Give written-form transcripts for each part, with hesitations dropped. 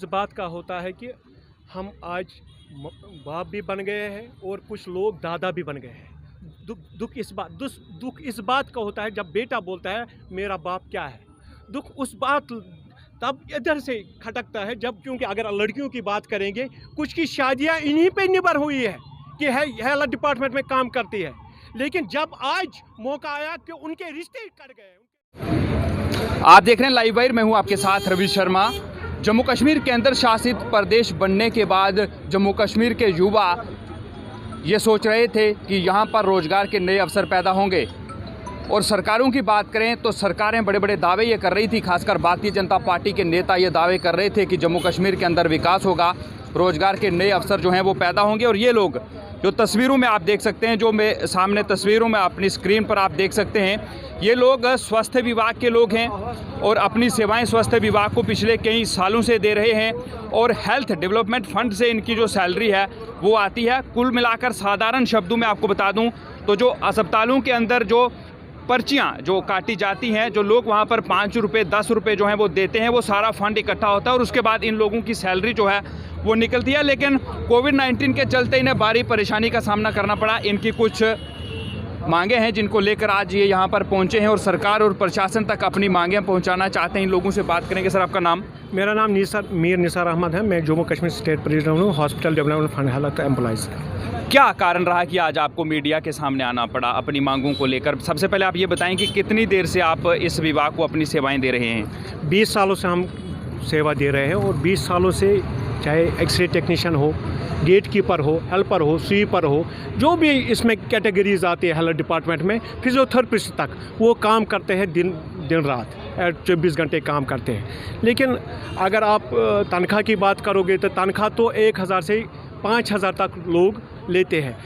इस बात का होता है कि हम आज बाप भी बन गए हैं और कुछ लोग दादा भी बन गए हैं। दुख इस बात का होता है जब बेटा बोलता है मेरा बाप क्या है। दुख उस बात तब इधर से खटकता है जब, क्योंकि अगर लड़कियों की बात करेंगे, कुछ की शादियां इन्हीं पे निर्भर हुई है कि हेल्थ डिपार्टमेंट में काम करती है, लेकिन जब आज मौका आया कि उनके रिश्ते कट गए। आप देख रहे हैं लाइव वायर, मैं हूं आपके साथ रवि शर्मा। जम्मू कश्मीर केंद्र शासित प्रदेश बनने के बाद जम्मू कश्मीर के युवा ये सोच रहे थे कि यहाँ पर रोज़गार के नए अवसर पैदा होंगे, और सरकारों की बात करें तो सरकारें बड़े बड़े दावे ये कर रही थी। खासकर भारतीय जनता पार्टी के नेता ये दावे कर रहे थे कि जम्मू कश्मीर के अंदर विकास होगा, रोज़गार के नए अवसर जो हैं वो पैदा होंगे। और ये लोग जो तस्वीरों में आप देख सकते हैं, जो मैं सामने तस्वीरों में अपनी स्क्रीन पर आप देख सकते हैं, ये लोग स्वास्थ्य विभाग के लोग हैं और अपनी सेवाएं स्वास्थ्य विभाग को पिछले कई सालों से दे रहे हैं, और हेल्थ डेवलपमेंट फंड से इनकी जो सैलरी है वो आती है। कुल मिलाकर साधारण शब्दों में आपको बता दूं तो जो अस्पतालों के अंदर जो पर्चियाँ जो काटी जाती हैं, जो लोग वहाँ पर 5 रुपये 10 रुपये जो हैं वो देते हैं, वो सारा फंड इकट्ठा होता है और उसके बाद इन लोगों की सैलरी जो है वो निकलती है। लेकिन कोविड-19 के चलते इन्हें भारी परेशानी का सामना करना पड़ा। इनकी कुछ मांगे हैं जिनको लेकर आज ये यहाँ पर पहुँचे हैं और सरकार और प्रशासन तक अपनी मांगें पहुँचाना चाहते हैं। इन लोगों से बात करेंगे। सर, आपका नाम? मेरा नाम मीर निसार अहमद है। मैं जम्मू कश्मीर स्टेट प्रेसिडेंट हूँ, hospital development fund health employees. क्या कारण रहा कि आज आपको मीडिया के सामने आना पड़ा अपनी मांगों को लेकर? सबसे पहले आप ये बताएं कि कितनी देर से आप इस विभाग को अपनी सेवाएं दे रहे हैं? 20 सालों से हम सेवा दे रहे हैं, और 20 सालों से चाहे एक्सरे टेक्नीशियन हो, गेट कीपर हो, हेल्पर हो, स्वीपर हो, जो भी इसमें कैटेगरीज आती है हेल्थ डिपार्टमेंट में, फिजियोथेरेपिस्ट तक, वो काम करते हैं दिन रात 24 घंटे काम करते हैं। लेकिन अगर आप तनख्वाह की बात करोगे तो तनख्वाह तो 1000 से 5000 तक लोग लेते हैं,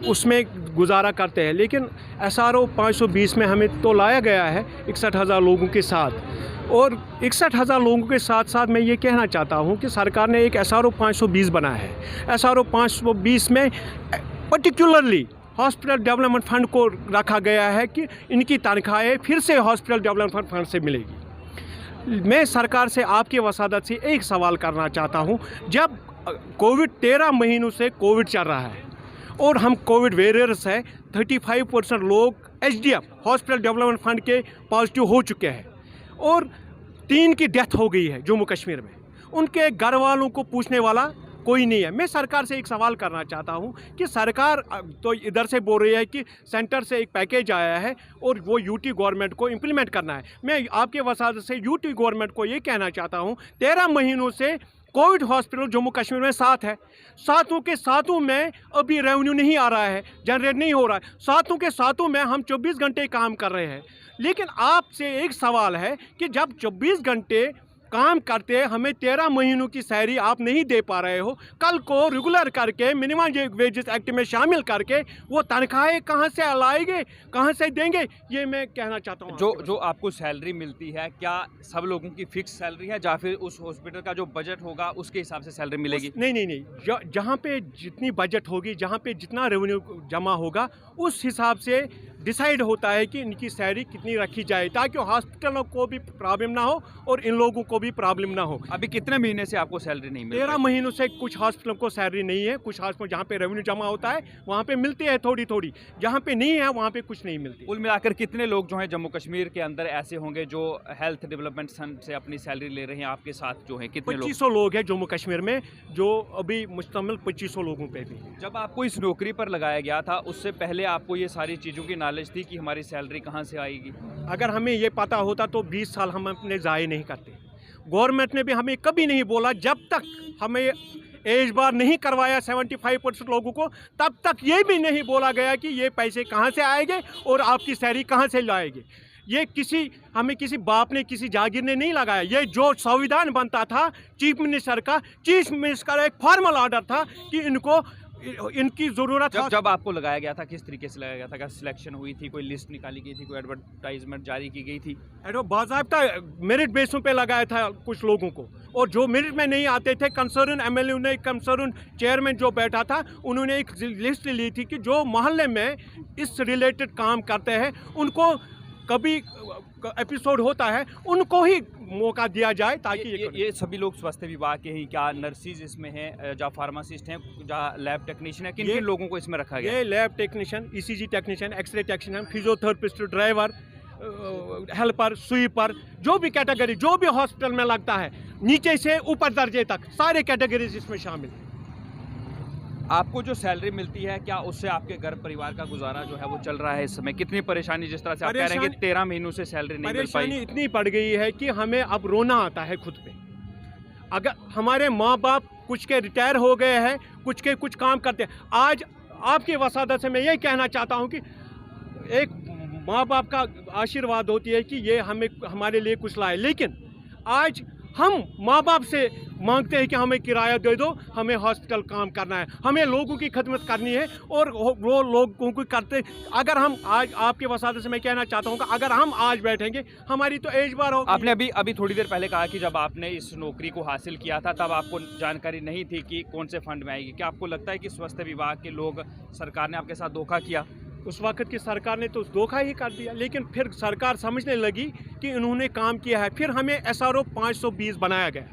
उसमें गुजारा करते हैं। लेकिन SRO 520 में हमें तो लाया गया है 61,000 लोगों के साथ, और 61,000 लोगों के साथ साथ मैं ये कहना चाहता हूँ कि सरकार ने एक SRO 520 बनाया है। SRO 520 में पर्टिकुलरली हॉस्पिटल डेवलपमेंट फंड को रखा गया है कि इनकी तनख्वाहें फिर से हॉस्पिटल डेवलपमेंट फंड से मिलेगी। मैं सरकार से आपकी वसादत से एक सवाल करना चाहता हूँ। जब कोविड 13 महीनों से कोविड चल रहा है और हम कोविड वेरियर्स है, 35% लोग HDF हॉस्पिटल डेवलपमेंट फंड के पॉजिटिव हो चुके हैं, और 3 की डेथ हो गई है जम्मू कश्मीर में। उनके घर वालों को पूछने वाला कोई नहीं है। मैं सरकार से एक सवाल करना चाहता हूं कि सरकार तो इधर से बोल रही है कि सेंटर से एक पैकेज आया है और वो यूटी गवर्नमेंट को इम्प्लीमेंट करना है। मैं आपके वसादत से यूटी गवर्नमेंट को ये कहना चाहता हूं, 13 महीनों से कोविड हॉस्पिटल जम्मू कश्मीर में 7 है, 7 के 7 में अभी रेवेन्यू नहीं आ रहा है, जनरेट नहीं हो रहा है। 7 के 7 में हम 24 घंटे काम कर रहे हैं। लेकिन आपसे एक सवाल है कि जब 24 घंटे काम करते हमें 13 महीनों की सैलरी आप नहीं दे पा रहे हो, कल को रेगुलर करके मिनिमम वेजेस एक्ट में शामिल करके वो तनख्वाहें कहाँ से लाएंगे, कहाँ से देंगे, ये मैं कहना चाहता हूँ। जो आपको सैलरी मिलती है, क्या सब लोगों की फिक्स सैलरी है या फिर उस हॉस्पिटल का जो बजट होगा उसके हिसाब से सैलरी मिलेगी? नहीं, जहाँ पे जितनी बजट होगी, जहाँ पे जितना रेवेन्यू जमा होगा, उस हिसाब से डिसाइड होता है कि इनकी सैलरी कितनी रखी जाए, ताकि हॉस्पिटलों को भी प्रॉब्लम ना हो और इन लोगों को भी प्रॉब्लम ना हो। अभी कितने महीने से आपको सैलरी नहीं मिल रही? 13 महीनों से कुछ हॉस्पिटलों को सैलरी नहीं है। कुछ हॉस्पिटल जहाँ पे रेवेन्यू जमा होता है वहाँ पे मिलती है थोड़ी थोड़ी, जहाँ पे नहीं है वहाँ पे कुछ नहीं मिलती। कुल मिलाकर कितने लोग जो हैं जम्मू कश्मीर के अंदर ऐसे होंगे जो हेल्थ डेवलपमेंट फंड से अपनी सैलरी ले रहे हैं? आपके साथ जो है कितने लोग? 2500 लोग हैं जम्मू कश्मीर में, जो अभी मुश्तमिल 2500 लोगों पे भी। जब आपको इस नौकरी पर लगाया गया था उससे पहले आपको ये सारी चीज़ों की नॉलेज थी कि हमारी सैलरी कहाँ से आएगी? अगर हमें ये पता होता तो 20 साल हम अपने ज़ाये नहीं करते। गवर्नमेंट ने भी हमें कभी नहीं बोला, जब तक हमें एज बार नहीं करवाया 75% लोगों को, तब तक ये भी नहीं बोला गया कि ये पैसे कहाँ से आएंगे और आपकी सैलरी कहाँ से लाएंगे। ये हमें किसी बाप ने, किसी जागीर ने नहीं लगाया। ये जो संविधान बनता था चीफ मिनिस्टर का एक फॉर्मल ऑर्डर था कि इनकी ज़रूरत। जब आपको लगाया गया था किस तरीके से लगाया गया था? क्या सिलेक्शन हुई थी, कोई लिस्ट निकाली गई थी, कोई एडवर्टाइजमेंट जारी की गई थी? बाज़ाब्ता मेरिट बेसों पे लगाया था कुछ लोगों को, और जो मेरिट में नहीं आते थे, कंसर्न MLA ने, कंसर्न चेयरमैन जो बैठा था, उन्होंने एक लिस्ट ली थी कि जो मोहल्ले में इस रिलेटेड काम करते हैं उनको कभी एपिसोड होता है उनको ही मौका दिया जाए ताकि ये सभी लोग स्वास्थ्य विभाग के ही, क्या नर्सिस इसमें हैं, जहाँ फार्मासिस्ट हैं, जहाँ लैब टेक्नीशियन है, किन किन लोगों को इसमें रखा गया? ये lab technician, ECG technician, X ray technician, physiotherapist, driver, helper, sweeper, जो भी कैटेगरी जो भी हॉस्पिटल में लगता है नीचे से ऊपर दर्जे तक सारे कैटेगरीज इसमें शामिल हैं। आपको जो सैलरी मिलती है, क्या उससे आपके घर परिवार का गुजारा जो है वो चल रहा है इस समय? कितनी परेशानी, जिस तरह से आप कह रहे हैं कि 13 महीनों से सैलरी नहीं मिल पाई? परेशानी इतनी पड़ गई है कि हमें अब रोना आता है खुद पे। अगर हमारे माँ बाप कुछ के रिटायर हो गए हैं, कुछ के कुछ काम करते हैं। आज आपकी वसादत से मैं ये कहना चाहता हूँ कि एक माँ बाप का आशीर्वाद होती है कि ये हमें हमारे लिए कुछ लाए, लेकिन आज हम माँ बाप से मांगते हैं कि हमें किराया दे दो, हमें हॉस्पिटल काम करना है, हमें लोगों की खिदमत करनी है और वो लोगों को करते। अगर हम आज आपके वसादत से मैं कहना चाहता हूँ कि अगर हम आज बैठेंगे हमारी तो एज बार होगी। आपने अभी थोड़ी देर पहले कहा कि जब आपने इस नौकरी को हासिल किया था तब आपको जानकारी नहीं थी कि कौन से फंड में आएगी। क्या आपको लगता है कि स्वास्थ्य विभाग के लोग, सरकार ने आपके साथ धोखा किया? उस वक्त की सरकार ने तो धोखा ही कर दिया, लेकिन फिर सरकार समझने लगी कि इन्होंने काम किया है। फिर हमें SRO 520 बनाया गया,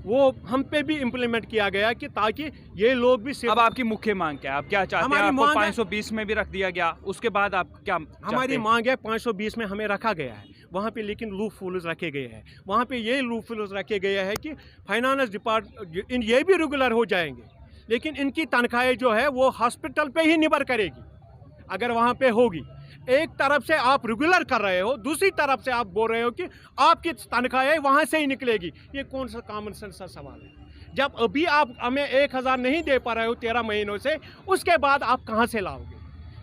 वो हम पे भी इम्प्लीमेंट किया गया कि ताकि ये लोग भी। अब आपकी मुख्य मांग क्या है? आप क्या चाहते हैं? आपको 520 में भी रख दिया गया, उसके बाद आप क्या? हमारी मांग है 520 में हमें रखा गया है वहाँ पे, लेकिन लूप होल्स रखे गए हैं वहाँ पे। ये लूप होल्स रखे गए हैं कि फाइनेंस डिपार्टमेंट ये भी रेगुलर हो जाएंगे, लेकिन इनकी तनख्वाहें जो है वो हॉस्पिटल पे ही निर्भर करेगी। अगर वहाँ पे होगी, एक तरफ से आप रेगुलर कर रहे हो, दूसरी तरफ से आप बोल रहे हो कि आपकी तनख्वाहें वहाँ से ही निकलेगी। ये कौन सा कॉमन सेंस का सवाल है? जब अभी आप हमें 1000 नहीं दे पा रहे हो 13 महीनों से, उसके बाद आप कहाँ से लाओगे?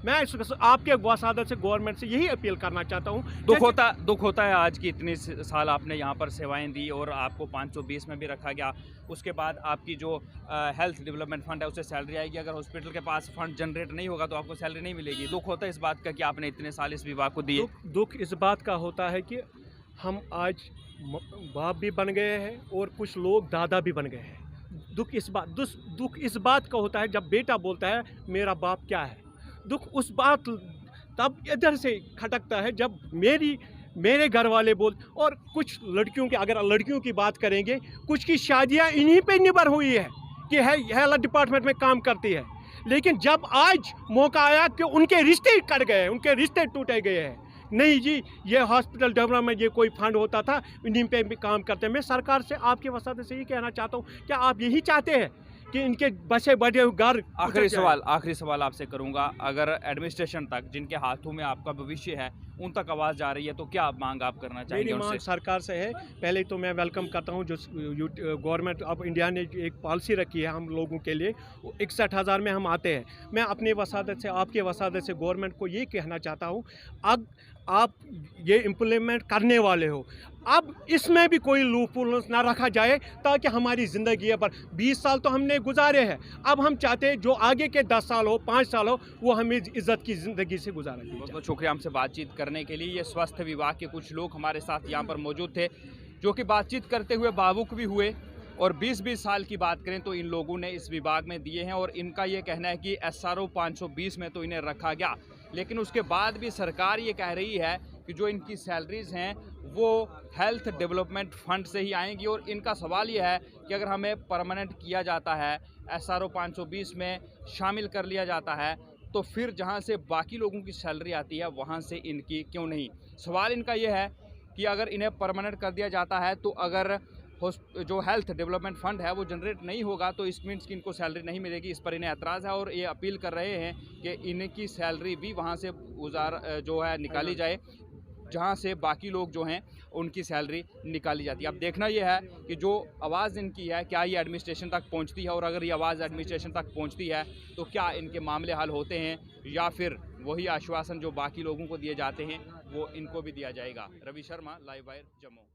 मैं आपके वसादत से, गवर्नमेंट से यही अपील करना चाहता हूँ। दुख होता है आज की इतने साल आपने यहाँ पर सेवाएं दी और आपको 520 में भी रखा गया, उसके बाद आपकी जो हेल्थ डेवलपमेंट फंड है उससे सैलरी आएगी। अगर हॉस्पिटल के पास फंड जनरेट नहीं होगा तो आपको सैलरी नहीं मिलेगी। दुख होता है इस बात का कि आपने इतने साल इस विभाग को दिए। दुख इस बात का होता है कि हम आज बाप भी बन गए हैं और कुछ लोग दादा भी बन गए हैं। दुख इस बात का होता है जब बेटा बोलता है मेरा बाप क्या है। दुख उस बात तब इधर से खटकता है जब मेरे घर वाले बोल। और कुछ लड़कियों की, अगर लड़कियों की बात करेंगे, कुछ की शादियां इन्हीं पे निर्भर हुई है कि हेल्थ डिपार्टमेंट में काम करती है, लेकिन जब आज मौका आया कि उनके रिश्ते कट गए, उनके रिश्ते टूटे गए हैं। नहीं जी, ये हॉस्पिटल डेवलपमेंट ये कोई फंड होता था, इन्हीं पे भी काम करते हैं। मैं सरकार से आपके वसादत से ये कहना चाहता हूँ, क्या आप यही चाहते हैं कि इनके बसे बड़े घर? आखिरी सवाल आपसे करूंगा, अगर एडमिनिस्ट्रेशन तक, जिनके हाथों में आपका भविष्य है, उन तक आवाज़ जा रही है तो क्या मांग आप करना चाहेंगे? मेरी मांग सरकार से है। पहले तो मैं वेलकम करता हूं जो गवर्नमेंट ऑफ इंडिया ने एक पॉलिसी रखी है हम लोगों के लिए, 61,000 में हम आते हैं। मैं अपने वसादत से, आपके वसादत से गवर्नमेंट को ये कहना चाहता हूँ, अब आप ये इम्प्लीमेंट करने वाले हो, अब इसमें भी कोई लूपहोल्स ना रखा जाए ताकि हमारी ज़िंदगी है पर 20 साल तो हमने गुजारे हैं। अब हम चाहते हैं जो आगे के 10 साल हो, 5 साल हो, वो हमें इज़्ज़त की ज़िंदगी से गुजारा जाए। बहुत बहुत शुक्रिया हमसे बातचीत करने के लिए। ये स्वास्थ्य विभाग के कुछ लोग हमारे साथ यहाँ पर मौजूद थे जो कि बातचीत करते हुए भावुक भी हुए। और 20-20 साल की बात करें तो इन लोगों ने इस विभाग में दिए हैं और इनका ये कहना है कि SRO 520 में तो इन्हें रखा गया, लेकिन उसके बाद भी सरकार ये कह रही है कि जो इनकी सैलरीज़ हैं वो हेल्थ डेवलपमेंट फंड से ही आएंगी। और इनका सवाल ये है कि अगर हमें परमानेंट किया जाता है, SRO 520 में शामिल कर लिया जाता है, तो फिर जहां से बाकी लोगों की सैलरी आती है वहां से इनकी क्यों नहीं? सवाल इनका ये है कि अगर इन्हें परमानेंट कर दिया जाता है तो अगर जो हेल्थ डेवलपमेंट फंड है वो जनरेट नहीं होगा तो इस मीन्स कि इनको सैलरी नहीं मिलेगी। इस पर इन्हें एतराज़ है और ये अपील कर रहे हैं कि इनकी सैलरी भी वहाँ से जो है निकाली जाए जहाँ से बाकी लोग जो हैं उनकी सैलरी निकाली जाती है। अब देखना यह है कि जो आवाज़ इनकी है क्या ये एडमिनिस्ट्रेशन तक पहुँचती है, और अगर ये आवाज़ एडमिनिस्ट्रेशन तक पहुँचती है तो क्या इनके मामले हल होते हैं या फिर वही आश्वासन जो बाकी लोगों को दिए जाते हैं वो इनको भी दिया जाएगा। Ravi Sharma, Live Wire, Jammu.